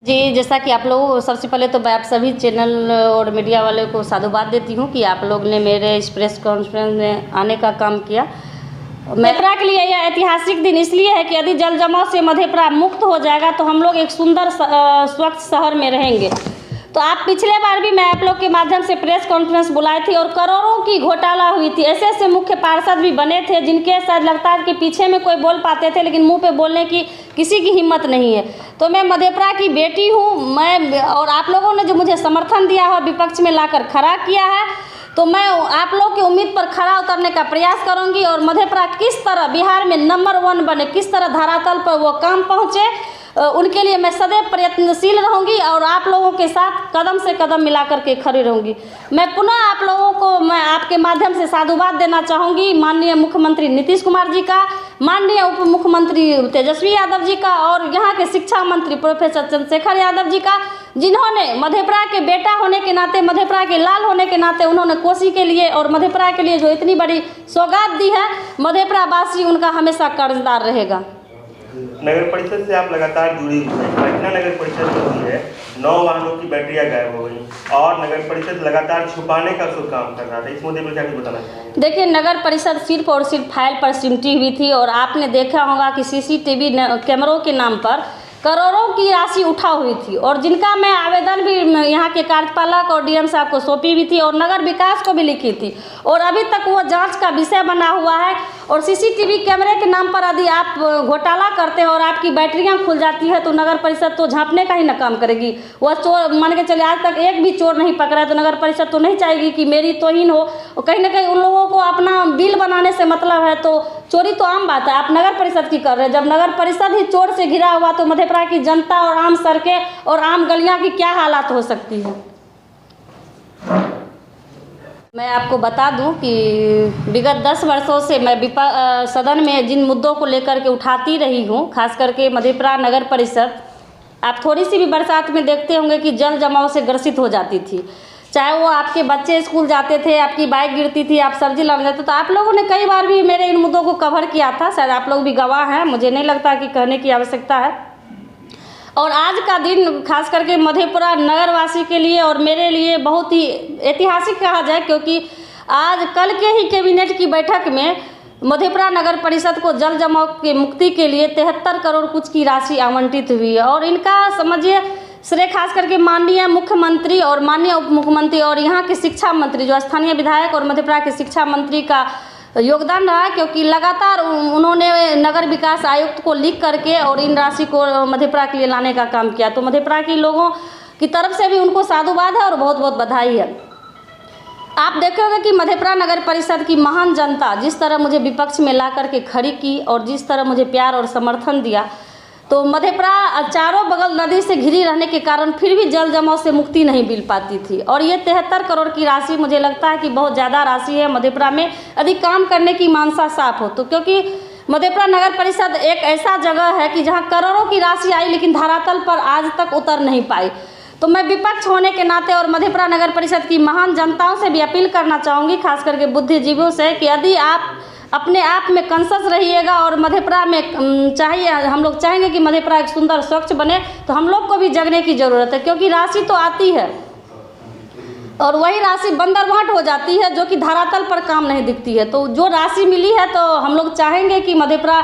जी, जैसा कि आप लोग सबसे पहले तो मैं आप सभी चैनल और मीडिया वाले को साधुवाद देती हूँ कि आप लोग ने मेरे इस प्रेस कॉन्फ्रेंस में आने का काम किया। मधेपुरा के लिए यह ऐतिहासिक दिन इसलिए है कि यदि जल जमाव से मधेपुरा मुक्त हो जाएगा तो हम लोग एक सुंदर स्वच्छ शहर में रहेंगे। तो आप पिछले बार भी मैं आप लोग के माध्यम से प्रेस कॉन्फ्रेंस बुलाई थी और करोड़ों की घोटाला हुई थी। ऐसे ऐसे मुख्य पार्षद भी बने थे जिनके शायद लगता है कि पीछे में कोई बोल पाते थे लेकिन मुंह पे बोलने की किसी की हिम्मत नहीं है। तो मैं मधेपुरा की बेटी हूँ, मैं और आप लोगों ने जो मुझे समर्थन दिया है और विपक्ष में लाकर खड़ा किया है, तो मैं आप लोग की उम्मीद पर खरा उतरने का प्रयास करूंगी और मधेपुरा किस तरह बिहार में नंबर 1 बने, किस तरह धरातल पर वो काम पहुँचे, उनके लिए मैं सदैव प्रयत्नशील रहूंगी और आप लोगों के साथ कदम से कदम मिलाकर के खड़ी रहूंगी। मैं पुनः आप लोगों को मैं आपके माध्यम से साधुवाद देना चाहूँगी माननीय मुख्यमंत्री नीतीश कुमार जी का, माननीय उप मुख्यमंत्री तेजस्वी यादव जी का और यहाँ के शिक्षा मंत्री प्रोफेसर चंद्रशेखर यादव जी का, जिन्होंने मधेपुरा के बेटा होने के नाते, मधेपुरा के लाल होने के नाते उन्होंने कोसी के लिए और मधेपुरा के लिए जो इतनी बड़ी सौगात दी है, मधेपुरा वासी उनका हमेशा कर्जदार रहेगा। नगर परिषद से आप लगातार जुड़ी हुई हैं। पटना नगर परिषद जो हुई है 9 वाहनों की बैटरियां गायब हो गई और नगर परिषद लगातार छुपाने का शुभ काम कर रहा था। इस मुद्दे पर क्या बताना चाहेंगे? देखिए, नगर परिषद सिर्फ और सिर्फ फाइल पर सिमटी हुई थी और आपने देखा होगा कि सीसीटीवी कैमरों के नाम पर करोड़ों की राशि उठा हुई थी और जिनका मैं आवेदन भी यहाँ के कार्यपालक और डीएम साहब को सौंपी भी थी और नगर विकास को भी लिखी थी और अभी तक वो जांच का विषय बना हुआ है। और सीसीटीवी कैमरे के नाम पर यदि आप घोटाला करते हैं और आपकी बैटरियां खुल जाती है तो नगर परिषद तो झांपने का ही ना काम करेगी। वह चोर मान के चले, आज तक एक भी चोर नहीं पकड़ा है तो नगर परिषद तो नहीं चाहेगी कि मेरी तौहीन हो। और कहीं ना कहीं उन लोगों को अपना बिल बनाने से मतलब है, तो चोरी तो आम बात है, आप नगर परिषद की कर रहे हैं। जब नगर परिषद ही चोर से घिरा हुआ तो मधेपुरा की जनता और आम सड़कें और आम गलियां की क्या हालात हो सकती है। मैं आपको बता दूं कि विगत 10 वर्षों से मैं सदन में जिन मुद्दों को लेकर के उठाती रही हूं, खास करके मधेपुरा नगर परिषद, आप थोड़ी सी भी बरसात में देखते होंगे कि जल जमाव से ग्रसित हो जाती थी। चाहे वो आपके बच्चे स्कूल जाते थे, आपकी बाइक गिरती थी, आप सब्जी लाने जाते, तो आप लोगों ने कई बार भी मेरे इन मुद्दों को कवर किया था। शायद आप लोग भी गवाह हैं, मुझे नहीं लगता कि कहने की आवश्यकता है। और आज का दिन खास करके मधेपुरा नगरवासी के लिए और मेरे लिए बहुत ही ऐतिहासिक कहा जाए, क्योंकि आज कल के ही कैबिनेट की बैठक में मधेपुरा नगर परिषद को जल जमाव के मुक्ति के लिए 73 करोड़ कुछ की राशि आवंटित हुई है। और इनका समझिए श्रेय खास करके माननीय मुख्यमंत्री और माननीय उप मुख्यमंत्री और यहाँ के शिक्षा मंत्री, जो स्थानीय विधायक और मधेपुरा के शिक्षा मंत्री का योगदान रहा, क्योंकि लगातार उन्होंने नगर विकास आयुक्त को लिख करके और इन राशि को मधेपुरा के लिए लाने का काम किया। तो मधेपुरा के लोगों की तरफ से भी उनको साधुवाद है और बहुत बहुत बधाई है। आप देखोगे कि मधेपुरा नगर परिषद की महान जनता जिस तरह मुझे विपक्ष में ला करके खड़ी की और जिस तरह मुझे प्यार और समर्थन दिया, तो मधेपुरा चारों बगल नदी से घिरी रहने के कारण फिर भी जल जमाव से मुक्ति नहीं मिल पाती थी। और ये 73 करोड़ की राशि मुझे लगता है कि बहुत ज़्यादा राशि है मधेपुरा में यदि काम करने की मानसा साफ हो तो, क्योंकि मधेपुरा नगर परिषद एक ऐसा जगह है कि जहाँ करोड़ों की राशि आई लेकिन धरातल पर आज तक उतर नहीं पाई। तो मैं विपक्ष होने के नाते और मधेपुरा नगर परिषद की महान जनताओं से भी अपील करना चाहूँगी, खास करके बुद्धिजीवियों से, कि यदि आप अपने आप में कॉन्शस रहिएगा और मधेपुरा में चाहिए, हम लोग चाहेंगे कि मधेपुरा एक सुंदर स्वच्छ बने, तो हम लोग को भी जगने की ज़रूरत है। क्योंकि राशि तो आती है और वही राशि बंदरवाट हो जाती है जो कि धरातल पर काम नहीं दिखती है। तो जो राशि मिली है तो हम लोग चाहेंगे कि मधेपुरा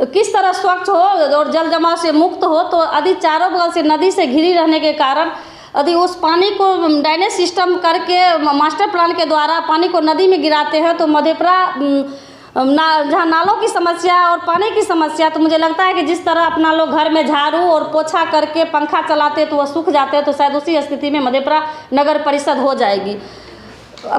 किस तरह स्वच्छ हो और जल जमाव से मुक्त हो। तो यदि चारों बगल से नदी से घिरी रहने के कारण यदि उस पानी को ड्रेनेज सिस्टम करके मास्टर प्लान के द्वारा पानी को नदी में गिराते हैं तो मधेपुरा जहाँ नालों की समस्या और पानी की समस्या, तो मुझे लगता है कि जिस तरह अपना लोग घर में झाड़ू और पोछा करके पंखा चलाते तो वह सूख जाते हैं, तो शायद उसी स्थिति में मधेपुरा नगर परिषद हो जाएगी।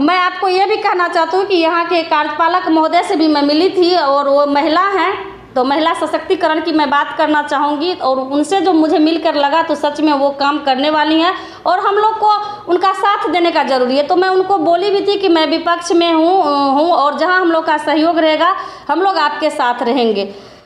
मैं आपको ये भी कहना चाहती हूँ कि यहाँ के कार्यपालक महोदय से भी मैं मिली थी और वो महिला हैं, तो महिला सशक्तिकरण की मैं बात करना चाहूँगी और उनसे जो मुझे मिलकर लगा तो सच में वो काम करने वाली हैं और हम लोग को उनका साथ देने का ज़रूरी है। तो मैं उनको बोली भी थी कि मैं विपक्ष में हूँ और जहाँ हम लोग का सहयोग रहेगा हम लोग आपके साथ रहेंगे।